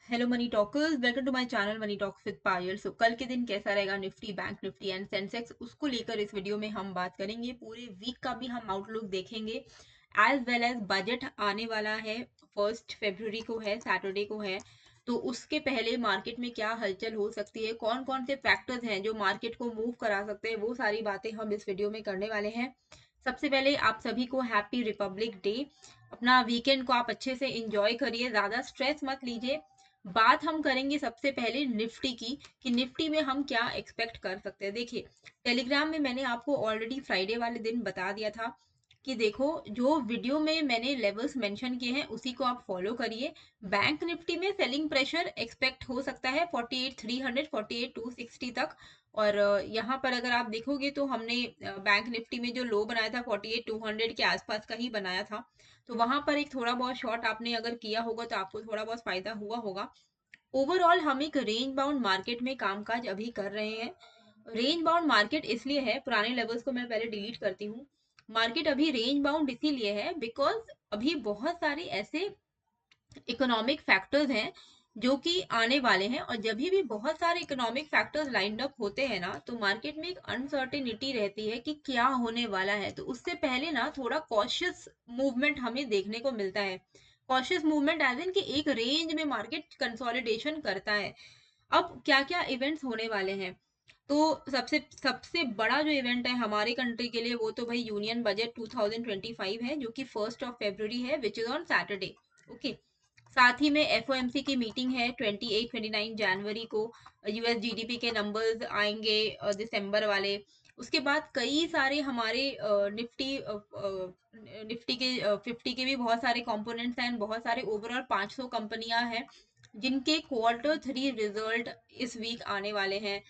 Hello money talkers, welcome to my channel money talks with Payal. So कल के दिन कैसा रहेगा Nifty, bank Nifty and Sensex, उसको लेकर इस वीडियो में हम बात करेंगे। पूरे वीक का भी हम आउटलुक देखेंगे, एज वेल एज बजट आने वाला है। 1 फरवरी को है, सैटरडे को है। तो उसके पहले मार्केट में क्या हलचल हो सकती है, कौन कौन से फैक्टर्स हैं जो मार्केट को मूव करा सकते हैं, वो सारी बातें हम इस वीडियो में करने वाले हैं। सबसे पहले आप सभी को हैप्पी रिपब्लिक डे। अपना वीकेंड को आप अच्छे से एंजॉय करिए, ज्यादा स्ट्रेस मत लीजिए। बात हम करेंगे सबसे पहले निफ्टी की, कि निफ्टी में हम क्या एक्सपेक्ट कर सकते हैं। देखिए, टेलीग्राम में मैंने आपको ऑलरेडी फ्राइडे वाले दिन बता दिया था कि देखो, जो वीडियो में मैंने लेवल्स मेंशन किए हैं उसी को आप फॉलो करिए। बैंक निफ्टी में सेलिंग प्रेशर एक्सपेक्ट हो सकता है 48,300 48,260 तक। और यहाँ पर अगर आप देखोगे तो हमने बैंक निफ्टी में जो लो बनाया था 48,200 के आसपास का ही बनाया था। तो वहां पर एक थोड़ा बहुत शॉर्ट आपने अगर किया होगा तो आपको थोड़ा बहुत फायदा हुआ होगा। ओवरऑल हम एक रेंज बाउंड मार्केट में कामकाज अभी कर रहे हैं। रेंज बाउंड मार्केट इसलिए है, पुराने लेवल्स को मैं पहले डिलीट करती हूँ। मार्केट अभी रेंज बाउंड इसीलिए है बिकॉज अभी बहुत सारे ऐसे इकोनॉमिक फैक्टर्स हैं जो कि आने वाले हैं, और जब भी बहुत सारे इकोनॉमिक फैक्टर्स लाइंड अप होते हैं ना, तो मार्केट में एक अनसर्टेनिटी रहती है कि क्या होने वाला है। तो उससे पहले ना थोड़ा कॉशियस मूवमेंट हमें देखने को मिलता है। कॉशियस मूवमेंट एज इन कि एक रेंज में मार्केट कंसोलिडेशन करता है। अब क्या क्या इवेंट्स होने वाले हैं, तो सबसे सबसे बड़ा जो इवेंट है हमारे कंट्री के लिए वो तो भाई यूनियन बजट 2025 है, जो कि 1 फरवरी है, which is on Saturday. Okay. साथ ही में एफओएमसी की मीटिंग है 28-29 जनवरी को। यूएस जीडीपी के नंबर्स आएंगे दिसंबर वाले। उसके बाद कई सारे हमारे निफ्टी के 50 के भी बहुत सारे कंपोनेंट्स हैं, बहुत सारे ओवरऑल 500 कंपनियां हैं जिनके Q3 रिजल्ट इस वीक आने वाले हैं।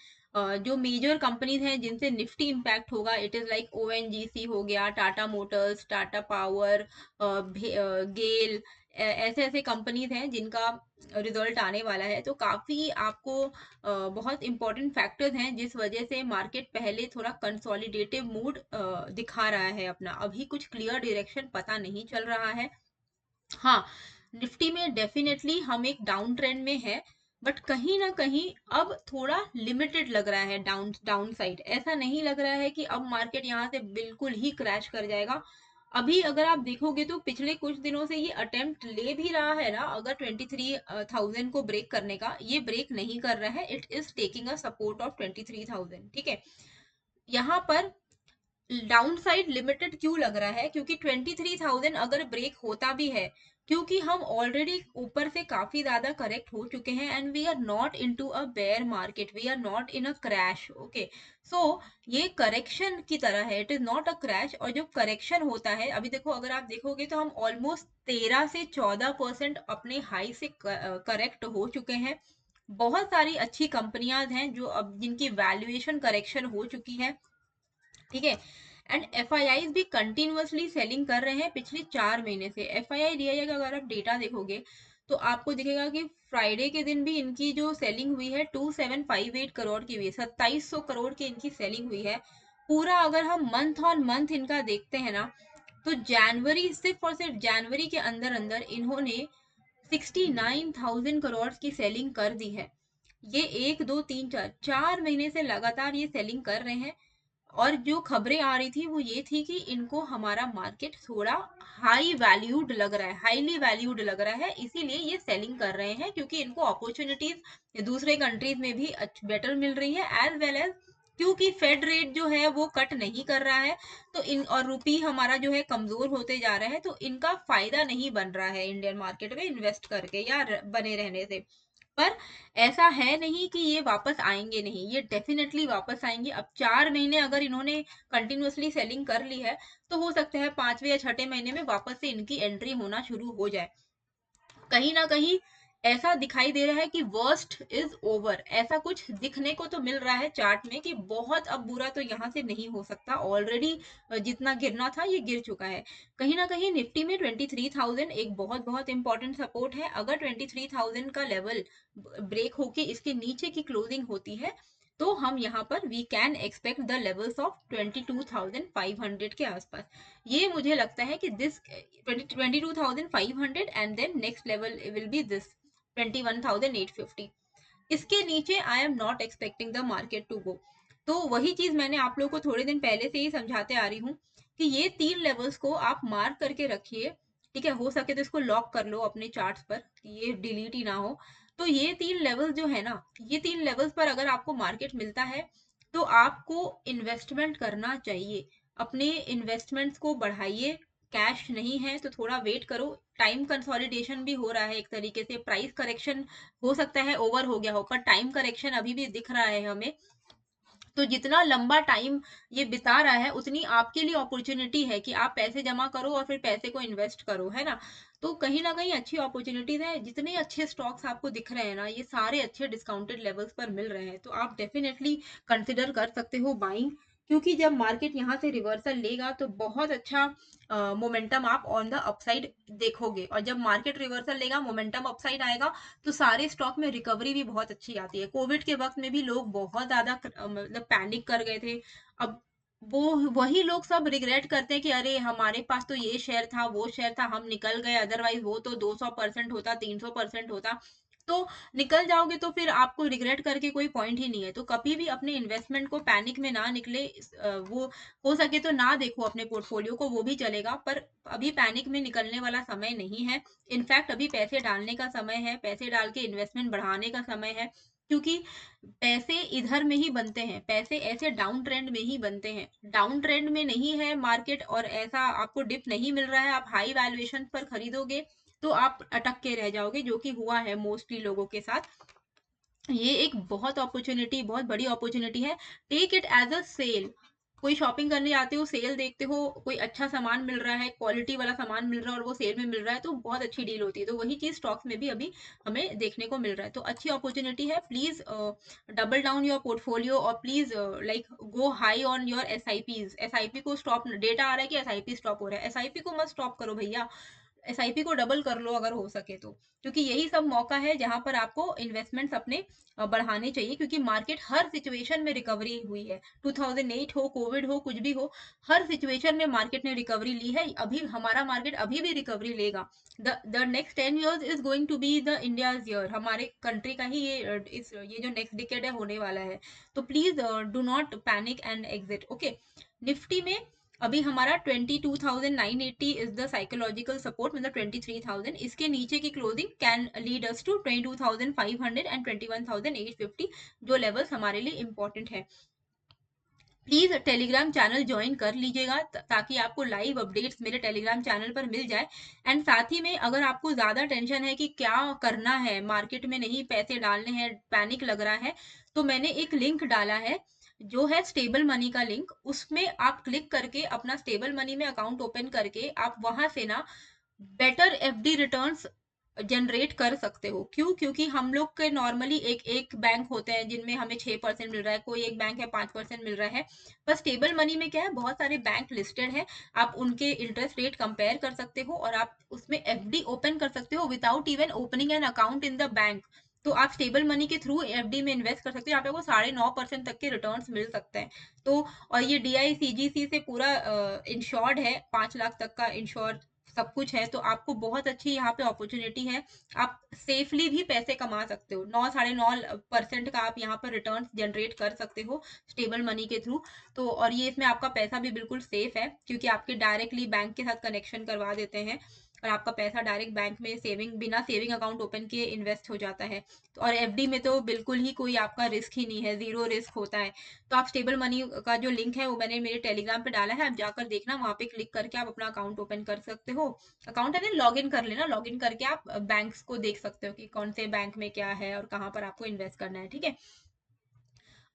जो मेजर कंपनीज हैं जिनसे निफ्टी इम्पैक्ट होगा, इट इज लाइक ओएनजीसी हो गया, टाटा मोटर्स, टाटा पावर, गेल। ऐसे ऐसे कंपनीज हैं जिनका रिजल्ट आने वाला है। तो काफी आपको बहुत इंपॉर्टेंट फैक्टर्स हैं जिस वजह से मार्केट पहले थोड़ा कंसोलिडेटिव मूड दिखा रहा है अपना। अभी कुछ क्लियर डायरेक्शन पता नहीं चल रहा है। हाँ, निफ्टी में डेफिनेटली हम एक डाउन ट्रेंड में है, बट कहीं ना कहीं अब थोड़ा लिमिटेड लग रहा है। डाउन साइड ऐसा नहीं लग रहा है कि अब मार्केट यहाँ से बिल्कुल ही क्रैश कर जाएगा। अभी अगर आप देखोगे तो पिछले कुछ दिनों से ये अटेम्प्ट ले भी रहा है ना, अगर 23,000 को ब्रेक करने का, ये ब्रेक नहीं कर रहा है। It is taking a support of 23,000। ठीक है। यहाँ पर डाउन साइड लिमिटेड क्यों लग रहा है, क्योंकि 23,000 अगर ब्रेक होता भी है, क्योंकि हम ऑलरेडी ऊपर से काफी ज्यादा करेक्ट हो चुके हैं and we are not into a bear market, we are not in a crash. Okay. So ये करेक्शन की तरह है, it is not a crash. और जो करेक्शन होता है, अभी देखो, अगर आप देखोगे तो हम ऑलमोस्ट 13 से 14% अपने हाई से करेक्ट हो चुके हैं। बहुत सारी अच्छी कंपनियां हैं जो अब जिनकी वैल्यूएशन करेक्शन हो चुकी है। ठीक है। एंड एफ आई आई भी कंटिन्यूअसली सेलिंग कर रहे हैं पिछले 4 महीने से। F I I D I का अगर आप डेटा देखोगे तो आपको दिखेगा कि फ्राइडे के दिन भी इनकी जो सेलिंग हुई है 2758 करोड़ की हुई है, 2700 करोड़ की इनकी सेलिंग हुई है। पूरा अगर हम मंथ ऑन मंथ इनका देखते हैं ना, तो जनवरी, सिर्फ और सिर्फ जनवरी के अंदर अंदर इन्होंने 69,000 करोड़ की सेलिंग कर दी है। ये 1 2 3 4 4 महीने से लगातार ये सेलिंग कर रहे हैं। और जो खबरें आ रही थी वो ये थी कि इनको हमारा मार्केट थोड़ा हाई वैल्यूड लग रहा है, हाईली वैल्यूड लग रहा है, इसीलिए ये सेलिंग कर रहे हैं, क्योंकि इनको अपॉर्चुनिटीज दूसरे कंट्रीज में भी बेटर मिल रही है, एज वेल एज क्योंकि फेड रेट जो है वो कट नहीं कर रहा है। तो इन और रुपी हमारा जो है कमजोर होते जा रहा है, तो इनका फायदा नहीं बन रहा है इंडियन मार्केट में इन्वेस्ट करके या बने रहने से। पर ऐसा है नहीं कि ये वापस आएंगे नहीं, ये डेफिनेटली वापस आएंगे। अब 4 महीने अगर इन्होंने कंटिन्यूअसली सेलिंग कर ली है, तो हो सकता है 5वें या 6ठे महीने में वापस से इनकी एंट्री होना शुरू हो जाए। कहीं ना कहीं ऐसा दिखाई दे रहा है कि वर्स्ट इज ओवर, ऐसा कुछ दिखने को तो मिल रहा है चार्ट में कि बहुत अब बुरा तो यहाँ से नहीं हो सकता। ऑलरेडी जितना गिरना था ये गिर चुका है। कहीं ना कहीं निफ्टी में 23,000 एक बहुत बहुत इंपॉर्टेंट सपोर्ट है। अगर 23,000 का लेवल ब्रेक होके इसके नीचे की क्लोजिंग होती है, तो हम यहाँ पर we can expect the levels of 22,500 के आसपास। ये मुझे लगता है कि this 22,500 and then next level will be this 21,850। इसके नीचे I am not expecting the market to go. तो वही चीज मैंने आप लोगों को थोड़े दिन पहले से ही समझाते आ रही हूँ कि ये 3 लेवल्स को आप मार्क करके रखिए, ठीक है। हो सके तो इसको लॉक कर लो अपने चार्ट्स पर कि ये डिलीट ही ना हो। तो ये 3 लेवल जो है ना, ये 3 लेवल्स पर अगर आपको मार्केट मिलता है तो आपको इन्वेस्टमेंट करना चाहिए। अपने इन्वेस्टमेंट्स को बढ़ाइए। कैश नहीं है तो थोड़ा वेट करो। टाइम कंसोलिडेशन भी हो रहा है एक तरीके से, प्राइस करेक्शन हो सकता है ओवर हो गया हो, पर टाइम करेक्शन अभी भी दिख रहा है हमें। तो जितना लंबा टाइम ये बिता रहा है उतनी आपके लिए अपॉर्चुनिटी है कि आप पैसे जमा करो और फिर पैसे को इन्वेस्ट करो, है ना। तो कहीं ना कहीं अच्छी अपॉर्चुनिटीज है। जितने अच्छे स्टॉक्स आपको दिख रहे हैं ना, ये सारे अच्छे डिस्काउंटेड लेवल्स पर मिल रहे हैं, तो आप डेफिनेटली कंसिडर कर सकते हो बाइंग। क्योंकि जब मार्केट यहाँ से रिवर्सल लेगा तो बहुत अच्छा मोमेंटम आप ऑन द अपसाइड देखोगे, और जब मार्केट रिवर्सल लेगा मोमेंटम अपसाइड आएगा तो सारे स्टॉक में रिकवरी भी बहुत अच्छी आती है। कोविड के वक्त में भी लोग बहुत ज्यादा मतलब पैनिक कर गए थे। अब वो वही लोग सब रिग्रेट करते हैं कि अरे हमारे पास तो ये शेयर था, वो शेयर था, हम निकल गए, अदरवाइज वो तो 200% होता, 300% होता। तो निकल जाओगे तो फिर आपको रिग्रेट करके कोई पॉइंट ही नहीं है। तो कभी भी अपने इन्वेस्टमेंट को पैनिक में ना निकले। वो हो सके तो ना देखो अपने पोर्टफोलियो को, वो भी चलेगा, पर अभी पैनिक में निकलने वाला समय नहीं है। इनफैक्ट अभी पैसे डालने का समय है, पैसे डाल के इन्वेस्टमेंट बढ़ाने का समय है। क्योंकि पैसे इधर में ही बनते हैं, पैसे ऐसे डाउन ट्रेंड में ही बनते हैं। डाउन ट्रेंड में नहीं है मार्केट और ऐसा आपको डिप नहीं मिल रहा है, आप हाई वैल्यूएशन पर खरीदोगे तो आप अटक के रह जाओगे, जो कि हुआ है मोस्टली लोगों के साथ। ये एक बहुत अपॉर्चुनिटी, बहुत बड़ी अपॉर्चुनिटी है। Take it as a sale. कोई शॉपिंग करने जाते हो, सेल देखते हो, कोई अच्छा सामान मिल रहा है, क्वालिटी वाला सामान मिल रहा है और वो सेल में मिल रहा है, तो बहुत अच्छी डील होती है। तो वही चीज स्टॉक्स में भी अभी हमें देखने को मिल रहा है। तो अच्छी अपॉर्चुनिटी है। Please double down your portfolio और please like go high on your SIPs. SIP को स्टॉप, डेटा आ रहा है कि एसआईपी स्टॉप हो रहा है, एसआईपी को मत स्टॉप करो भैया। एसआईपी को डबल कर लो अगर हो सके तो, क्योंकि यही सब मौका है जहां पर आपको इन्वेस्टमेंट्स अपने बढ़ाने चाहिए। क्योंकि मार्केट हर सिचुएशन में रिकवरी हुई है, 2008 हो, कोविड हो, कुछ भी हो, हर सिचुएशन में मार्केट ने रिकवरी ली है। अभी हमारा मार्केट अभी भी रिकवरी लेगा। The next 10 years is going to be the India's year. हमारे कंट्री का ही ये जो नेक्स्ट डिकेड है होने वाला है। तो please do not panic and exit. Okay, Nifty में अभी हमारा 22,980 इज द साइकोलॉजिकल सपोर्ट, मतलब 23,000। इसके नीचे की closing can lead us to 22,500 and 21,850, जो लेवल्स हमारे लिए इंपॉर्टेंट है। प्लीज टेलीग्राम चैनल ज्वाइन कर लीजिएगा ताकि आपको लाइव अपडेट्स मेरे टेलीग्राम चैनल पर मिल जाए। एंड साथ ही में अगर आपको ज्यादा टेंशन है कि क्या करना है, मार्केट में नहीं पैसे डालने हैं, पैनिक लग रहा है, तो मैंने एक लिंक डाला है जो है स्टेबल मनी का लिंक। उसमें आप क्लिक करके अपना स्टेबल मनी में अकाउंट ओपन करके आप वहां से ना बेटर एफडी रिटर्न्स जनरेट कर सकते हो। क्यों? क्योंकि हम लोग के नॉर्मली एक एक बैंक होते हैं जिनमें हमें 6% मिल रहा है, कोई एक बैंक है 5% मिल रहा है। पर स्टेबल मनी में क्या है, बहुत सारे बैंक लिस्टेड है, आप उनके इंटरेस्ट रेट कंपेयर कर सकते हो और आप उसमें एफडी ओपन कर सकते हो without even opening an account in the bank. तो आप स्टेबल मनी के थ्रू एफडी में इन्वेस्ट कर सकते हो, आप लोगों को 9.5% तक के रिटर्न्स मिल सकते हैं। तो और ये डीआईसीजीसी से पूरा इंश्योर्ड है, 5 लाख तक का इंश्योर सब कुछ है। तो आपको बहुत अच्छी यहाँ पे अपॉर्चुनिटी है। आप सेफली भी पैसे कमा सकते हो, 9 9.5% का आप यहाँ पर रिटर्न जनरेट कर सकते हो स्टेबल मनी के थ्रू। तो और ये इसमें आपका पैसा भी बिल्कुल सेफ है, क्योंकि आपके डायरेक्टली बैंक के साथ कनेक्शन करवा देते हैं और आपका पैसा डायरेक्ट बैंक में सेविंग, बिना सेविंग अकाउंट ओपन किए इन्वेस्ट हो जाता है। तो और एफडी में तो बिल्कुल ही कोई आपका रिस्क ही नहीं है, जीरो रिस्क होता है। तो आप स्टेबल मनी का जो लिंक है वो मैंने मेरे टेलीग्राम पे डाला है, आप जाकर देखना, वहां पे क्लिक करके आप अपना अकाउंट ओपन कर सकते हो। अकाउंट है ना, लॉग इन कर लेना, लॉग इन करके आप बैंक्स को देख सकते हो कि कौन से बैंक में क्या है और कहाँ पर आपको इन्वेस्ट करना है, ठीक है।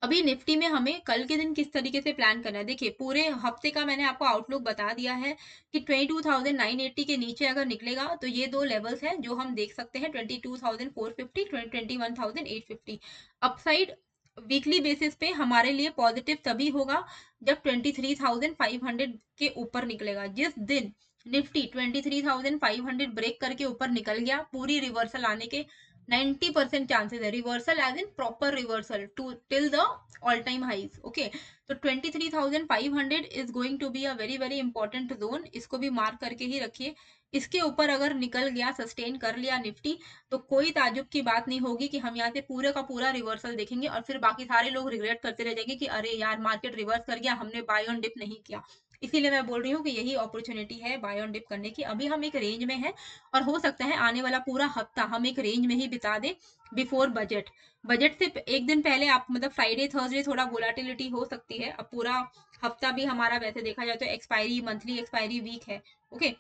अभी निफ्टी में हमें कल के दिन किस तरीके से प्लान करना है, देखिए पूरे हफ्ते का मैंने आपको आउटलुक बता दिया है कि 22,980 के नीचे अगर निकलेगा तो ये दो लेवल्स हैं जो हम देख सकते हैं, 22,450, 21,850। अपसाइड वीकली बेसिस पे हमारे लिए पॉजिटिव तभी होगा जब 23,500 के ऊपर निकलेगा। जिस दिन निफ्टी 23,500 ब्रेक करके ऊपर निकल गया, पूरी रिवर्सल आने के 90% चांसेस है reversal, as in proper reversal to till the all time highs. Okay, तो 23,500 is going to be a very very important zone, इसको भी मार्क करके ही रखिए। इसके ऊपर अगर निकल गया, सस्टेन कर लिया निफ्टी, तो कोई ताजुब की बात नहीं होगी कि हम यहाँ से पूरे का पूरा रिवर्सल देखेंगे और फिर बाकी सारे लोग रिग्रेट करते रह जाएंगे कि अरे यार मार्केट रिवर्स कर गया, हमने बाय ऑन डिप नहीं किया। इसीलिए मैं बोल रही हूँ कि यही अपॉर्चुनिटी है बाय ऑन डिप करने की। अभी हम एक रेंज में है और हो सकता है आने वाला पूरा हफ्ता हम एक रेंज में ही बिता दे बिफोर बजट। बजट से एक दिन पहले आप मतलब फ्राइडे थर्सडे थोड़ा वोलाटिलिटी हो सकती है। अब पूरा हफ्ता भी हमारा वैसे देखा जाए तो एक्सपायरी मंथली एक्सपायरी वीक है। ओके,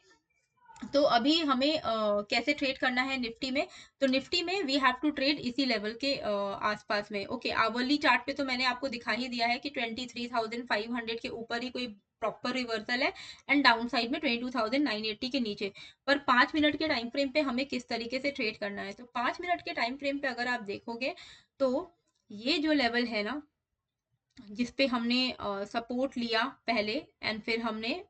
तो अभी हमें कैसे ट्रेड करना है निफ्टी में, तो निफ्टी में वी हैव टू ट्रेड इसी लेवल के आसपास में। ओके, आवरली चार्ट पे तो मैंने आपको दिखा ही दिया है कि 23,500 के ऊपर ही कोई प्रॉपर रिवर्सल है एंड डाउन साइड में 22,980 के नीचे। पर 5 मिनट के टाइम फ्रेम पे हमें किस तरीके से ट्रेड करना है, तो 5 मिनट के टाइम फ्रेम पे अगर आप देखोगे तो ये जो लेवल है ना, जिसपे हमने सपोर्ट लिया पहले एंड फिर हमने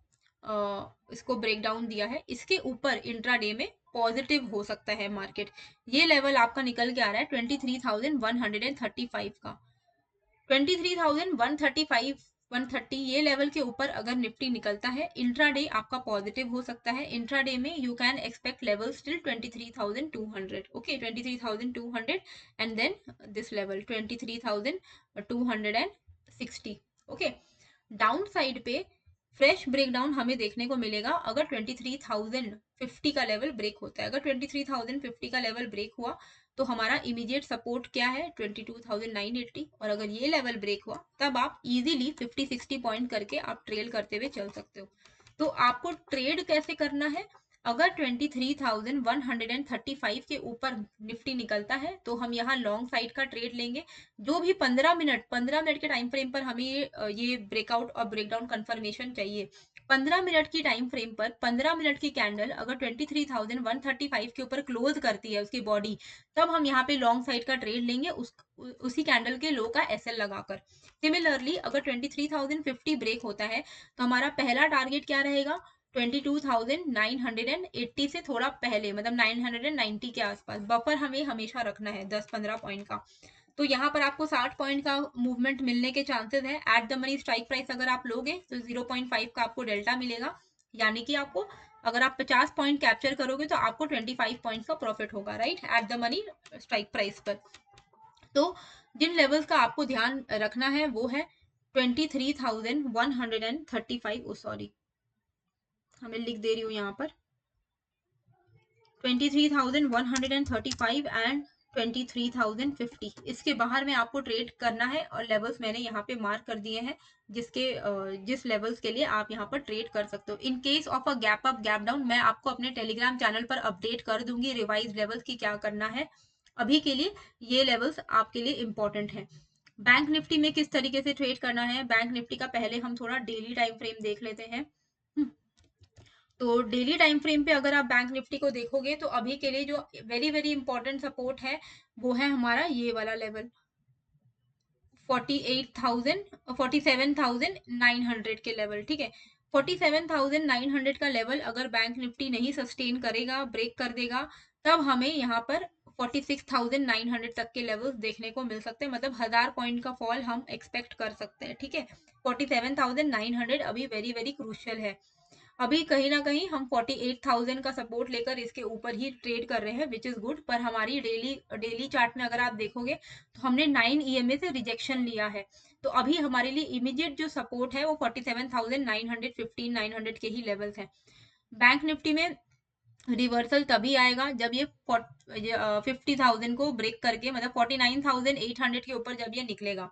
इसको ब्रेक डाउन दिया है, इसके ऊपर इंट्राडे में पॉजिटिव हो सकता है मार्केट। ये लेवल आपका निकल के आ रहा है 23,135 का। 23,135 130 ये लेवल के ऊपर अगर निफ्टी निकलता है, इंट्राडे आपका पॉजिटिव हो सकता है। इंट्राडे में you can expect level still 23,200। Okay, 23,200 and then this level 23,260। Okay, down side पे फ्रेश ब्रेकडाउन हमें देखने को मिलेगा अगर 23,050 का लेवल ब्रेक होता है। अगर 23,050 का लेवल ब्रेक हुआ तो हमारा इमीडिएट सपोर्ट क्या है 22,980, और अगर ये लेवल ब्रेक हुआ तब आप इजीली 50-60 पॉइंट करके आप ट्रेल करते हुए चल सकते हो। तो आपको ट्रेड कैसे करना है, अगर 23,135 के ऊपर निफ्टी निकलता है तो हम यहाँ लॉन्ग साइड का ट्रेड लेंगे। जो भी 15 मिनट के टाइम फ्रेम पर हमें ये ब्रेकआउट और ब्रेकडाउन कंफर्मेशन चाहिए। 15 मिनट की टाइम फ्रेम पर 15 मिनट की कैंडल अगर 23,135 के ऊपर क्लोज करती है उसकी बॉडी, तब हम यहाँ पे लॉन्ग साइड का ट्रेड लेंगे उसी कैंडल के लो का एसएल लगाकर। सिमिलरली अगर 23,050 ब्रेक होता है तो हमारा पहला टारगेट क्या रहेगा, 22,980 से थोड़ा पहले, मतलब 990 के आसपास। बफर हमें हमेशा रखना है 10-15 पॉइंट का। तो यहाँ पर आपको 60 पॉइंट का मूवमेंट मिलने के चांसेस है। At the money strike price अगर आप लोगे तो 0.5 का आपको डेल्टा मिलेगा, यानी कि आपको अगर आप 50 पॉइंट कैप्चर करोगे तो आपको 25 पॉइंट का प्रॉफिट होगा, right, at the money strike price पर। तो जिन लेवल्स का आपको ध्यान रखना है वो है 23,135, ओ सॉरी हमें लिख दे रही हूँ यहाँ पर 23,135 एंड 23,050। इसके बाहर में आपको ट्रेड करना है और लेवल्स मैंने यहाँ पे मार्क कर दिए हैं जिस लेवल्स के लिए आप यहाँ पर ट्रेड कर सकते हो। In case of a gap up gap down मैं आपको अपने टेलीग्राम चैनल पर अपडेट कर दूंगी रिवाइज लेवल्स की क्या करना है। अभी के लिए ये लेवल्स आपके लिए इंपॉर्टेंट है। बैंक निफ्टी में किस तरीके से ट्रेड करना है, बैंक निफ्टी का पहले हम थोड़ा डेली टाइम फ्रेम देख लेते हैं। तो डेली टाइम फ्रेम पे अगर आप बैंक निफ्टी को देखोगे तो अभी के लिए जो वेरी वेरी इंपॉर्टेंट सपोर्ट है वो है हमारा ये वाला लेवल 47,900 के लेवल। ठीक है, 47,900 का लेवल अगर बैंक निफ्टी नहीं सस्टेन करेगा, ब्रेक कर देगा, तब हमें यहाँ पर 46,900 तक के लेवल्स देखने को मिल सकते हैं। मतलब 1000 पॉइंट का फॉल हम एक्सपेक्ट कर सकते हैं। ठीक है, 47,900 अभी वेरी वेरी क्रूशियल है। अभी कहीं ना कहीं हम 48,000 का सपोर्ट लेकर इसके ऊपर ही ट्रेड कर रहे हैं, विच इज गुड। पर हमारी डेली चार्ट में अगर आप देखोगे तो हमने 9 ईएमए से रिजेक्शन लिया है। तो अभी हमारे लिए इमीडिएट जो सपोर्ट है वो 47,915 900 के ही लेवल्स हैं। बैंक निफ्टी में रिवर्सल तभी आएगा जब ये 50,000 को ब्रेक करके, मतलब 49,800 के ऊपर जब ये निकलेगा।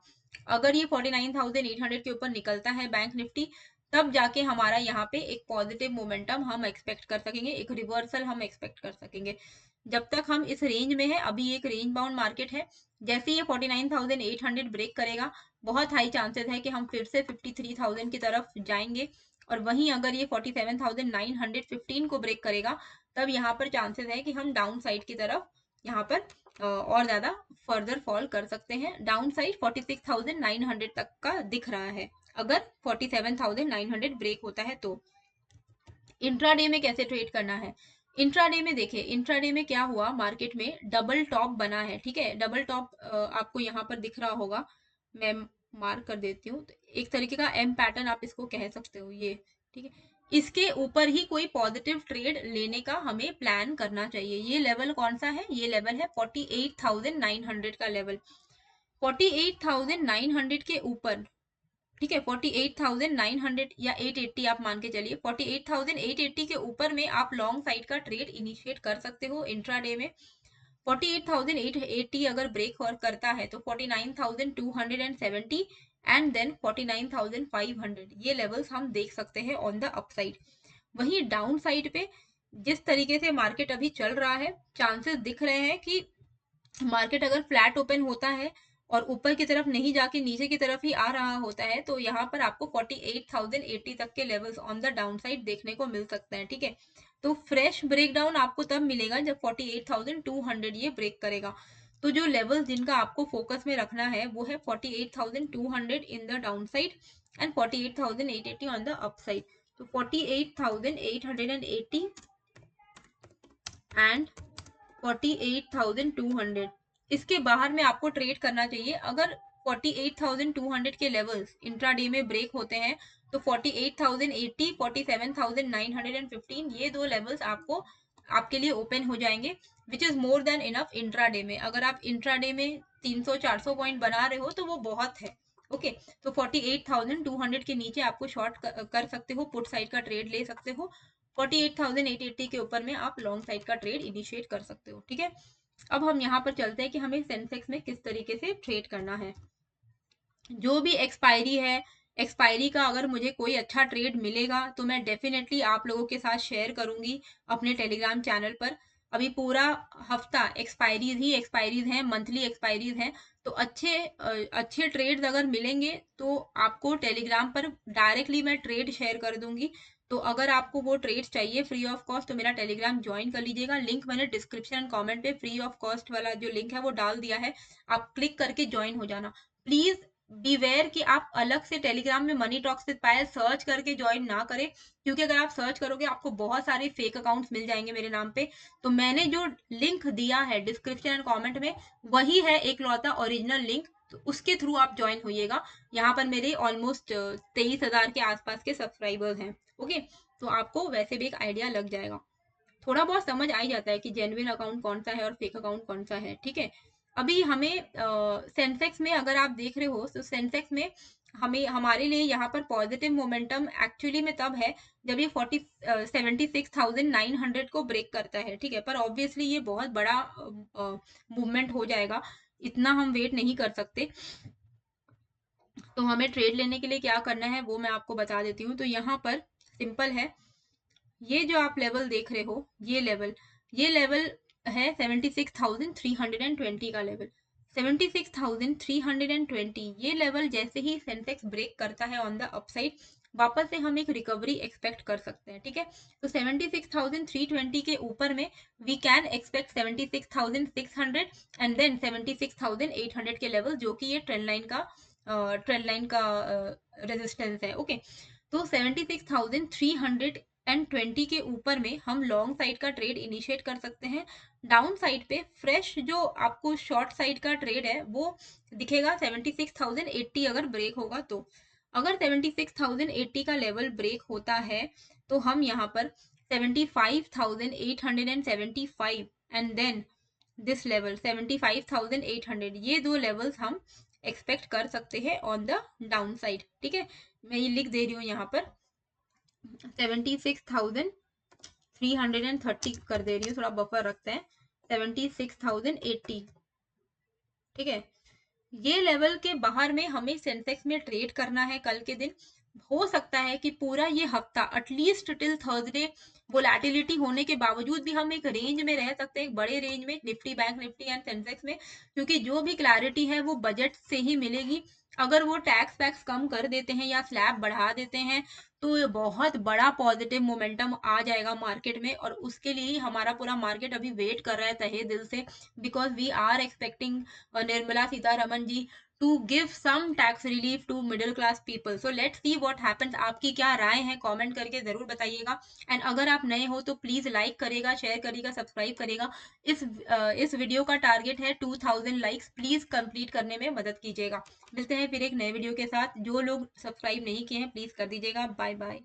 अगर ये 49,800 के ऊपर निकलता है बैंक निफ्टी, तब जाके हमारा यहाँ पे एक पॉजिटिव मोमेंटम हम एक्सपेक्ट कर सकेंगे, एक रिवर्सल हम एक्सपेक्ट कर सकेंगे। जब तक हम इस रेंज में है, अभी एक रेंज बाउंड मार्केट है, जैसे ये 49,800 ब्रेक करेगा बहुत हाई चांसेस है कि हम फिर से 53,000 की तरफ जाएंगे। और वहीं अगर ये 47,915 को ब्रेक करेगा तब यहाँ पर चांसेस है कि हम डाउन साइड की तरफ यहाँ पर और ज्यादा फर्दर फॉल कर सकते हैं। डाउन साइड 46,900 तक का दिख रहा है अगर 47,900 ब्रेक होता है तो। इंट्राडे में कैसे ट्रेड करना है, इंट्राडे में देखिए, इंट्राडे में क्या हुआ, मार्केट में डबल टॉप बना है, ठीक है। डबल टॉप आपको यहाँ पर दिख रहा होगा, मैं मार्क कर देती हूँ। तो एक तरीके का एम पैटर्न आप इसको कह सकते हो, ये ठीक है। इसके ऊपर ही कोई पॉजिटिव ट्रेड लेने का हमें प्लान करना चाहिए। ये लेवल कौन सा है, ये लेवल है 48,900 का लेवल। 48,900 के ऊपर, ठीक है, 48,900 या 880 आप मान के चलिए, 48,880 के ऊपर में आप लॉन्ग साइड का ट्रेड इनिशिएट कर सकते हो इंट्राडे में। 48,880 अगर ब्रेक और करता है तो 49,270 एंड देन 49,500, ये लेवल्स हम देख सकते हैं ऑन द अपसाइड। वहीं डाउन साइड पे जिस तरीके से मार्केट अभी चल रहा है, चांसेस दिख रहे हैं कि मार्केट अगर फ्लैट ओपन होता है और ऊपर की तरफ नहीं जाके नीचे की तरफ ही आ रहा होता है, तो यहाँ पर आपको 48,080 तक के levels on the down side देखने को मिल सकते हैं, ठीक है। तो फ्रेश ब्रेकडाउन आपको तब मिलेगा जब 48,200 ये ब्रेक करेगा। तो जो लेवल्स जिनका आपको फोकस में रखना है वो है 48,200 in the down side and 48,880 on the up side. तो 48,880 एंड 48,200, इसके बाहर में आपको ट्रेड करना चाहिए। अगर 48,200 के लेवल्स इंट्राडे में ब्रेक होते हैं तो 48,080, 47,915 ये दो लेवल्स आपको आपके लिए ओपन हो जाएंगे, which is more than enough intraday में। अगर आप इंट्राडे में 300-400 पॉइंट बना रहे हो तो वो बहुत है, ओके। तो 48,200 के नीचे आपको शॉर्ट कर सकते हो, पुट साइड का ट्रेड ले सकते हो। 48,880 के ऊपर में आप लॉन्ग साइड का ट्रेड इनिशिएट कर सकते हो, ठीक है। अब हम यहाँ पर चलते हैं कि हमें सेंसेक्स में किस तरीके से ट्रेड करना है। जो भी एक्सपायरी है, एक्सपायरी का अगर मुझे कोई अच्छा ट्रेड मिलेगा तो मैं डेफिनेटली आप लोगों के साथ शेयर करूंगी अपने टेलीग्राम चैनल पर। अभी पूरा हफ्ता एक्सपायरीज ही एक्सपायरीज हैं, मंथली एक्सपायरीज हैं। तो अच्छे ट्रेड्स अगर मिलेंगे तो आपको टेलीग्राम पर डायरेक्टली मैं ट्रेड शेयर कर दूंगी। तो अगर आपको वो ट्रेड्स चाहिए फ्री ऑफ कॉस्ट तो मेरा टेलीग्राम ज्वाइन कर लीजिएगा। लिंक मैंने डिस्क्रिप्शन एंड कमेंट पे फ्री ऑफ कॉस्ट वाला जो लिंक है वो डाल दिया है, आप क्लिक करके ज्वाइन हो जाना। प्लीज बीवेयर कि आप अलग से टेलीग्राम में money talks with Payal search करके ज्वाइन ना करें, क्योंकि अगर आप सर्च करोगे आपको बहुत सारे फेक अकाउंट्स मिल जाएंगे मेरे नाम पे। तो मैंने जो लिंक दिया है डिस्क्रिप्शन एंड कमेंट में वही है एक लौता ओरिजिनल लिंक, तो उसके थ्रू आप ज्वाइन होइएगा। यहाँ पर मेरे ऑलमोस्ट 23,000 के आसपास के सब्सक्राइबर्स हैं, ओके। तो आपको वैसे भी एक आइडिया लग जाएगा, थोड़ा बहुत समझ आ ही जाता है कि जेन्युइन अकाउंट कौन सा है और फेक अकाउंट कौन सा है, ठीक है। अभी हमें सेंसेक्स में अगर आप देख रहे हो तो सेंसेक्स में हमें हमारे लिए यहाँ पर पॉजिटिव मोमेंटम एक्चुअली में तब है जब ये 76,900 को ब्रेक करता है, ठीक है। पर ऑब्वियसली ये बहुत बड़ा मूवमेंट हो जाएगा, इतना हम वेट नहीं कर सकते। तो हमें ट्रेड लेने के लिए क्या करना है वो मैं आपको बता देती हूँ। तो यहाँ पर सिंपल है, ये जो आप लेवल देख रहे हो ये लेवल है 76,320 का लेवल। 76,320 ये लेवल जैसे ही सेंसेक्स ब्रेक करता है ऑन द अपसाइड, वापस से हम एक रिकवरी एक्सपेक्ट कर सकते हैं, ठीक है। तो 76,320 के ऊपर में we can expect 76,600 and then 76,800 के लेवल, जो कि ये ट्रेंड लाइन का रेजिस्टेंस है, ओके। तो 76,320 के ऊपर में हम लॉन्ग साइड का ट्रेड इनिशिएट कर सकते हैं। डाउन साइड पे फ्रेश जो आपको शॉर्ट साइड का ट्रेड है वो दिखेगा 76,080 अगर ब्रेक होगा तो। अगर 76,080 का लेवल ब्रेक होता है तो हम यहाँ पर 75,875 एंड देन दिस लेवल 75,800, ये दो लेवल्स हम एक्सपेक्ट कर सकते हैं ऑन द डाउन साइड, ठीक है। मैं ये लिख दे रही हूँ यहाँ पर 76,330 कर दे रही हूँ, थोड़ा बफर रखते हैं, 76,080, ठीक है। ये लेवल के बाहर में हमें सेंसेक्स में ट्रेड करना है कल के दिन। हो सकता है कि पूरा ये हफ्ता एटलीस्ट टिल थर्सडे वोलेटिलिटी होने के बावजूद भी हम एक रेंज में रह सकते हैं, एक बड़े रेंज में Nifty bank Nifty and Sensex में, क्योंकि जो भी क्लैरिटी है वो बजट से ही मिलेगी। अगर वो टैक्स वैक्स कम कर देते हैं या स्लैब बढ़ा देते हैं तो ये बहुत बड़ा पॉजिटिव मोमेंटम आ जाएगा मार्केट में, और उसके लिए ही हमारा पूरा मार्केट अभी वेट कर रहा है तहे दिल से, because we are expecting Nirmala Sitharaman ji to give some tax relief to middle class people. So let's see what happens. आपकी क्या राय है, कमेंट करके जरूर बताइएगा। एंड अगर आप नए हो तो प्लीज लाइक करेगा, शेयर करेगा, सब्सक्राइब करेगा। इस वीडियो का टारगेट है 2000 लाइक्स, प्लीज कंप्लीट करने में मदद कीजिएगा। मिलते हैं फिर एक नए वीडियो के साथ। जो लोग सब्सक्राइब नहीं किए हैं प्लीज कर दीजिएगा। Bye bye.